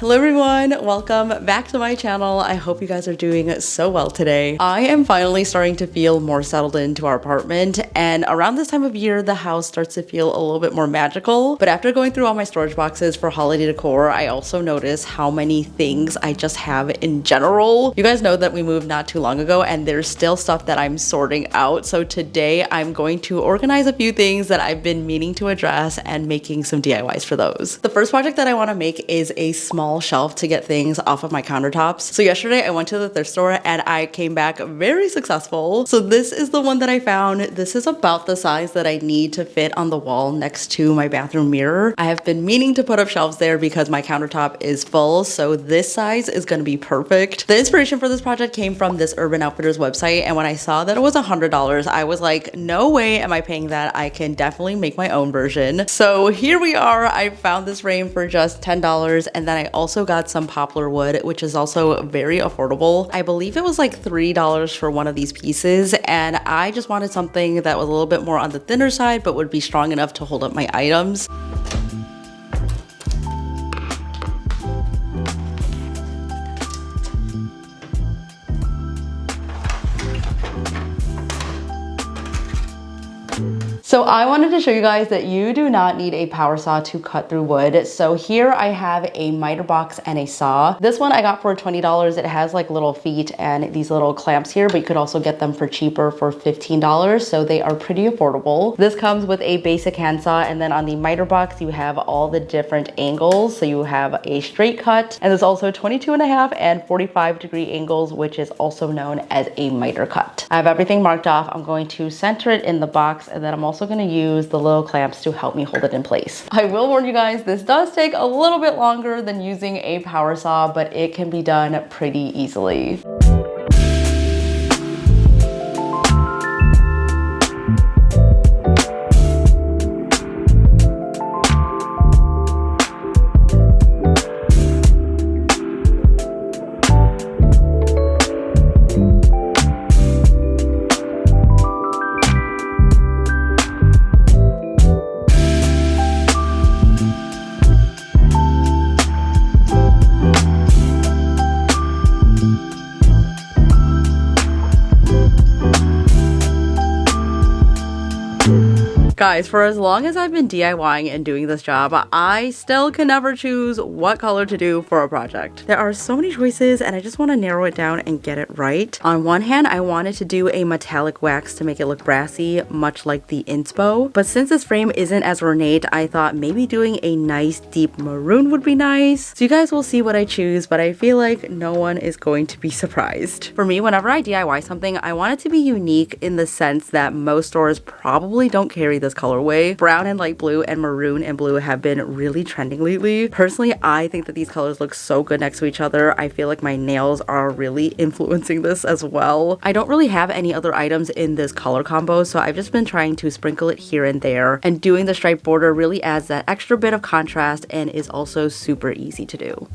Hello everyone, welcome back to my channel. I hope you guys are doing so well today. I am finally starting to feel more settled into our apartment, and around this time of year the house starts to feel a little bit more magical. But after going through all my storage boxes for holiday decor, I also notice how many things I just have in general. You guys know that we moved not too long ago and there's still stuff that I'm sorting out. So today I'm going to organize a few things that I've been meaning to address and making some DIYs for those. The first project that I want to make is a small shelf to get things off of my countertops. So yesterday I went to the thrift store and I came back very successful. So this is the one that I found. This is about the size that I need to fit on the wall next to my bathroom mirror. I have been meaning to put up shelves there because my countertop is full, so this size is going to be perfect. The inspiration for this project came from this Urban Outfitters website, and when I saw that it was $100, I was like, no way am I paying that. I can definitely make my own version. So here we are. I found this frame for just $10, and then I also got some poplar wood, which is also very affordable. I believe it was like $3 for one of these pieces, and I just wanted something that was a little bit more on the thinner side but would be strong enough to hold up my items. So I wanted to show you guys that you do not need a power saw to cut through wood. So here I have a miter box and a saw. This one I got for $20. It has like little feet and these little clamps here, but you could also get them for cheaper for $15. So they are pretty affordable. This comes with a basic handsaw, and then on the miter box you have all the different angles. So you have a straight cut, and there's also 22.5 and 45-degree angles, which is also known as a miter cut. I have everything marked off. I'm going to center it in the box, and then I'm also going to use the little clamps to help me hold it in place. I will warn you guys, this does take a little bit longer than using a power saw, but it can be done pretty easily. Guys, for as long as I've been DIYing and doing this job, I still can never choose what color to do for a project. There are so many choices and I just want to narrow it down and get it right. On one hand, I wanted to do a metallic wax to make it look brassy, much like the inspo. But since this frame isn't as ornate, I thought maybe doing a nice deep maroon would be nice. So you guys will see what I choose, but I feel like no one is going to be surprised. For me, whenever I DIY something, I want it to be unique in the sense that most stores probably don't carry this colorway. Brown and light blue and maroon and blue have been really trending lately. Personally, I think that these colors look so good next to each other. I feel like my nails are really influencing this as well. I don't really have any other items in this color combo, so I've just been trying to sprinkle it here and there, and doing the striped border really adds that extra bit of contrast and is also super easy to do.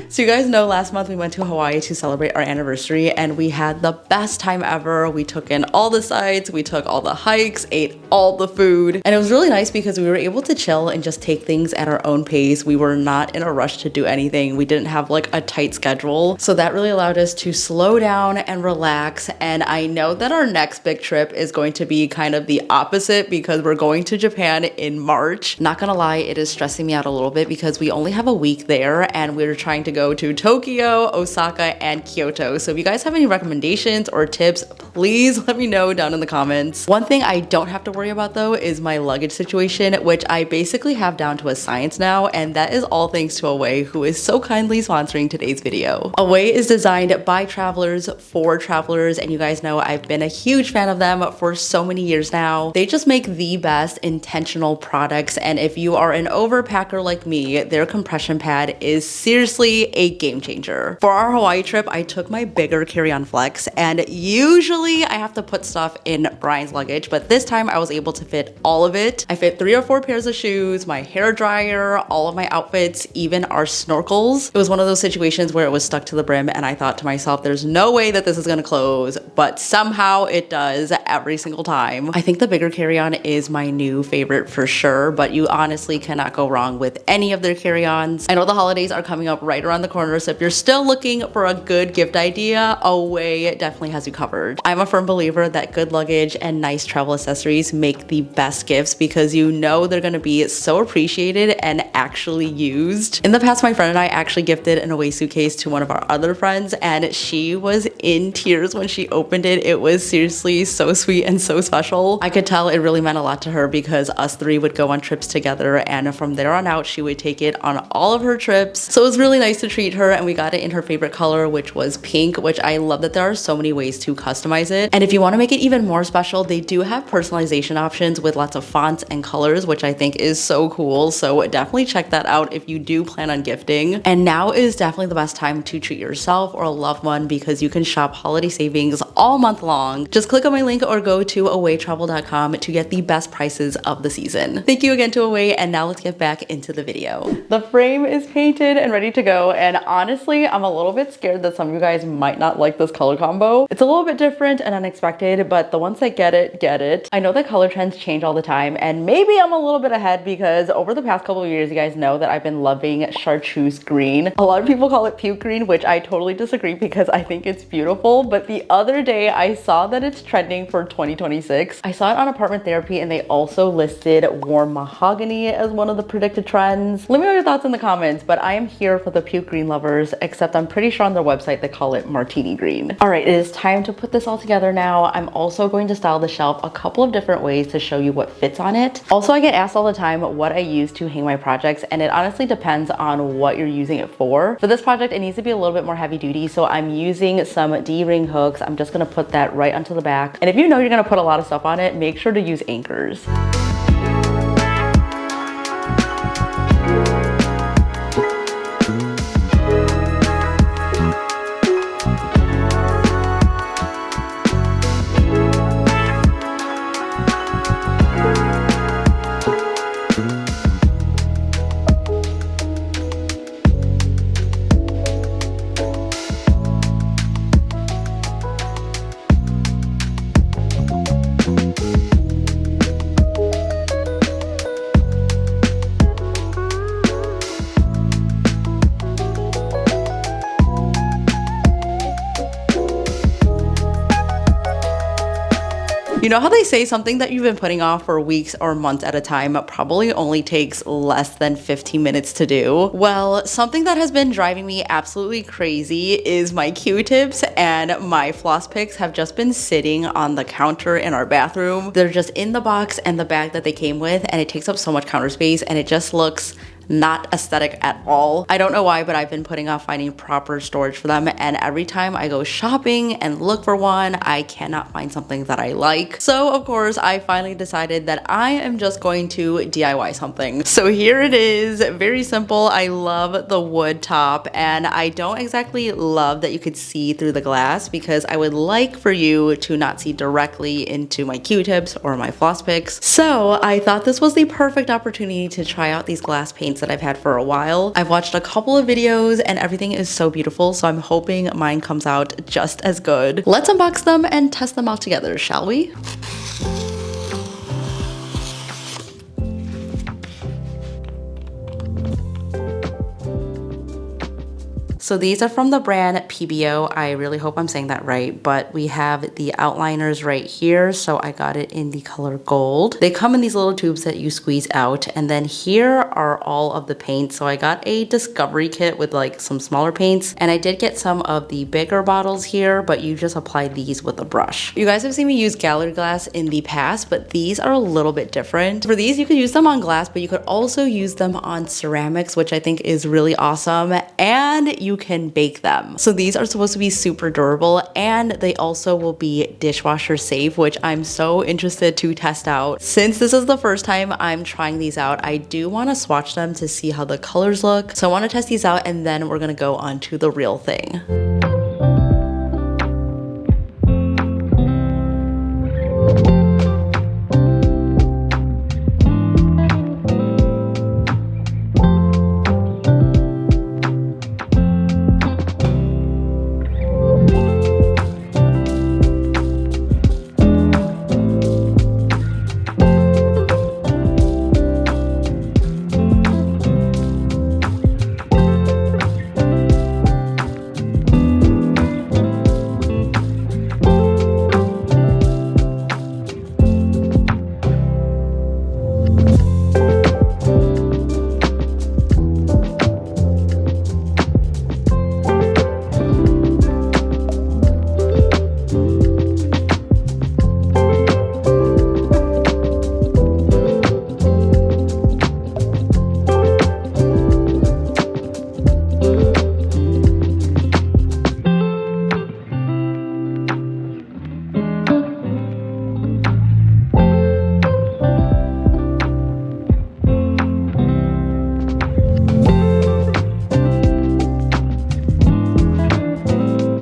So you guys know last month we went to Hawaii to celebrate our anniversary, and we had the best time ever. We took in all the sights, we took all the hikes, ate all the food, and it was really nice because we were able to chill and just take things at our own pace. We were not in a rush to do anything. We didn't have like a tight schedule, so that really allowed us to slow down and relax. And I know that our next big trip is going to be kind of the opposite because we're going to Japan in March. Not gonna lie, it is stressing me out a little bit because we only have a week there and we're trying to go to Tokyo, Osaka, and Kyoto. So if you guys have any recommendations or tips, please let me know down in the comments. One thing I don't have to worry about though is my luggage situation, which I basically have down to a science now, and that is all thanks to Away, who is so kindly sponsoring today's video. Away is designed by travelers for travelers, and you guys know I've been a huge fan of them for so many years now. They just make the best intentional products, and if you are an overpacker like me, their compression pad is seriously a game changer. For our Hawaii trip, I took my bigger carry-on flex, and usually usually I have to put stuff in Brian's luggage, but this time I was able to fit all of it. I fit 3 or 4 pairs of shoes, my hair dryer, all of my outfits, even our snorkels. It was one of those situations where it was stuck to the brim and I thought to myself, there's no way that this is gonna close, but somehow it does every single time. I think the bigger carry-on is my new favorite for sure, but you honestly cannot go wrong with any of their carry-ons. I know the holidays are coming up right around the corner, so if you're still looking for a good gift idea, Away definitely has you covered. I'm a firm believer that good luggage and nice travel accessories make the best gifts because you know they're gonna be so appreciated and actually used. In the past, my friend and I actually gifted an Away suitcase to one of our other friends, and she was in tears when she opened it. It was seriously so sweet and so special. I could tell it really meant a lot to her because us 3 would go on trips together, and from there on out, she would take it on all of her trips. So it was really nice to treat her, and we got it in her favorite color, which was pink, which I love that there are so many ways to customize it. And if you want to make it even more special, they do have personalization options with lots of fonts and colors, which I think is so cool. So definitely check that out if you do plan on gifting. And now is definitely the best time to treat yourself or a loved one because you can shop holiday savings all month long. Just click on my link or go to awaytravel.com to get the best prices of the season. Thank you again to Away, and now let's get back into the video. The frame is painted and ready to go, and honestly, I'm a little bit scared that some of you guys might not like this color combo. It's a little bit different and unexpected, but the ones that get it, get it. I know that color trends change all the time, and maybe I'm a little bit ahead because over the past couple of years, you guys know that I've been loving chartreuse green. A lot of people call it puke green, which I totally disagree because I think it's beautiful, but the other day I saw that it's trending for 2026. I saw it on Apartment Therapy, and they also listed warm mahogany as one of the predicted trends. Let me know your thoughts in the comments, but I am here for the puke green lovers, except I'm pretty sure on their website they call it martini green. All right, it is time to put this all together now. I'm also going to style the shelf a couple of different ways to show you what fits on it. Also, I get asked all the time what I use to hang my projects, and it honestly depends on what you're using it for. For this project, it needs to be a little bit more heavy duty, so I'm using some D-ring hooks. I'm just gonna put that right onto the back. And if you know you're gonna put a lot of stuff on it, make sure to use anchors. You know how they say something that you've been putting off for weeks or months at a time probably only takes less than 15 minutes to do? Well, something that has been driving me absolutely crazy is my Q-tips, and my floss picks have just been sitting on the counter in our bathroom. They're just in the box and the bag that they came with, and it takes up so much counter space, and it just looks not aesthetic at all. I don't know why, but I've been putting off finding proper storage for them, and every time I go shopping and look for one, I cannot find something that I like. So of course, I finally decided that I am just going to DIY something. So here it is, very simple. I love the wood top, and I don't exactly love that you could see through the glass because I would like for you to not see directly into my Q-tips or my floss picks. So I thought this was the perfect opportunity to try out these glass paints that I've had for a while. I've watched a couple of videos and everything is so beautiful, so I'm hoping mine comes out just as good. Let's unbox them and test them out together, shall we? So these are from the brand PBO. I really hope I'm saying that right, but we have the outliners right here. So I got it in the color gold. They come in these little tubes that you squeeze out. And then here are all of the paints. So I got a discovery kit with like some smaller paints. And I did get some of the bigger bottles here, but you just apply these with a brush. You guys have seen me use gallery glass in the past, but these are a little bit different. For these, you could use them on glass, but you could also use them on ceramics, which I think is really awesome. And you can bake them. So these are supposed to be super durable, and they also will be dishwasher safe, which I'm so interested to test out. Since this is the first time I'm trying these out, I do want to swatch them to see how the colors look. So I want to test these out, and then we're going to go on to the real thing.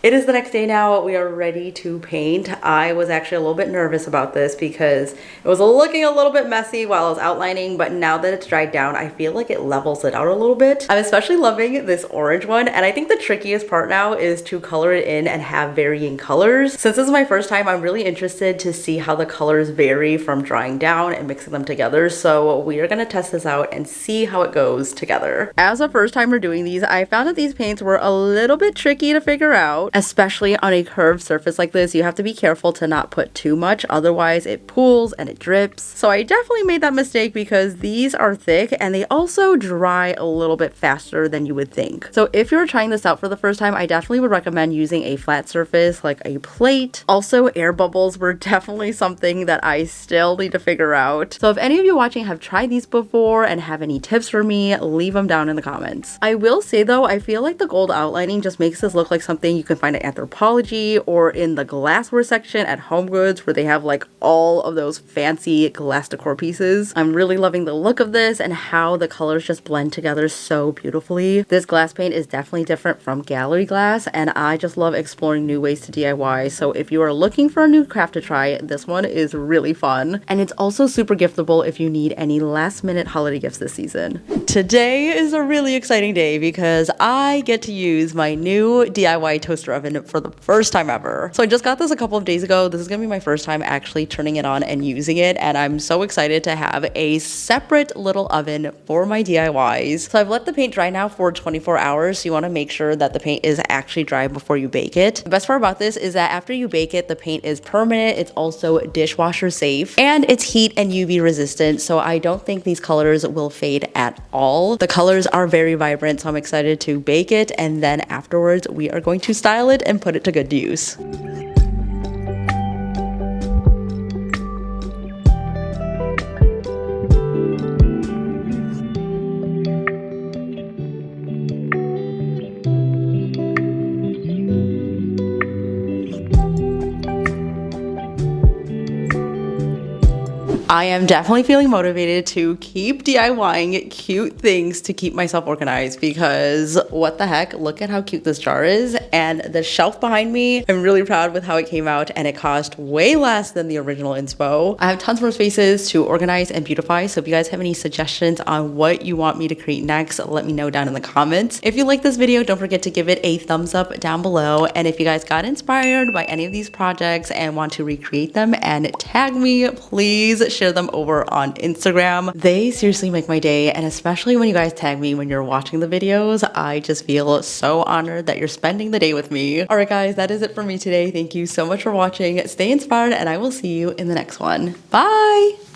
It is the next day now. We are ready to paint. I was actually a little bit nervous about this because it was looking a little bit messy while I was outlining, but now that it's dried down, I feel like it levels it out a little bit. I'm especially loving this orange one, and I think the trickiest part now is to color it in and have varying colors. Since this is my first time, I'm really interested to see how the colors vary from drying down and mixing them together. So we are gonna test this out and see how it goes together. As a first timer doing these, I found that these paints were a little bit tricky to figure out, especially on a curved surface like this. You have to be careful to not put too much, otherwise it pools and it drips. So I definitely made that mistake because these are thick and they also dry a little bit faster than you would think. So if you're trying this out for the first time, I definitely would recommend using a flat surface like a plate. Also, air bubbles were definitely something that I still need to figure out. So if any of you watching have tried these before and have any tips for me, leave them down in the comments. I will say though, I feel like the gold outlining just makes this look like something you can find at Anthropologie or in the glassware section at HomeGoods, where they have like all of those fancy glass decor pieces. I'm really loving the look of this and how the colors just blend together so beautifully. This glass paint is definitely different from gallery glass, and I just love exploring new ways to DIY. So if you are looking for a new craft to try, this one is really fun. And it's also super giftable if you need any last minute holiday gifts this season. Today is a really exciting day because I get to use my new DIY toaster oven for the first time ever. So I just got this a couple of days ago. This is gonna be my first time actually turning it on and using it, and I'm so excited to have a separate little oven for my DIYs. So I've let the paint dry now for 24 hours, so you wanna make sure that the paint is actually dry before you bake it. The best part about this is that after you bake it, the paint is permanent, it's also dishwasher safe, and it's heat and UV resistant, so I don't think these colors will fade at all. The colors are very vibrant, so I'm excited to bake it, and then afterwards we are going to style it and put it to good use. I am definitely feeling motivated to keep DIYing cute things to keep myself organized, because what the heck, look at how cute this jar is, and the shelf behind me, I'm really proud with how it came out, and it cost way less than the original inspo. I have tons more spaces to organize and beautify, so if you guys have any suggestions on what you want me to create next, let me know down in the comments. If you like this video, don't forget to give it a thumbs up down below, and if you guys got inspired by any of these projects and want to recreate them and tag me, please share them over on Instagram. They seriously make my day, and especially when you guys tag me when you're watching the videos, I just feel so honored that you're spending the day with me. All right guys, that is it for me today. Thank you so much for watching. Stay inspired, and I will see you in the next one. Bye!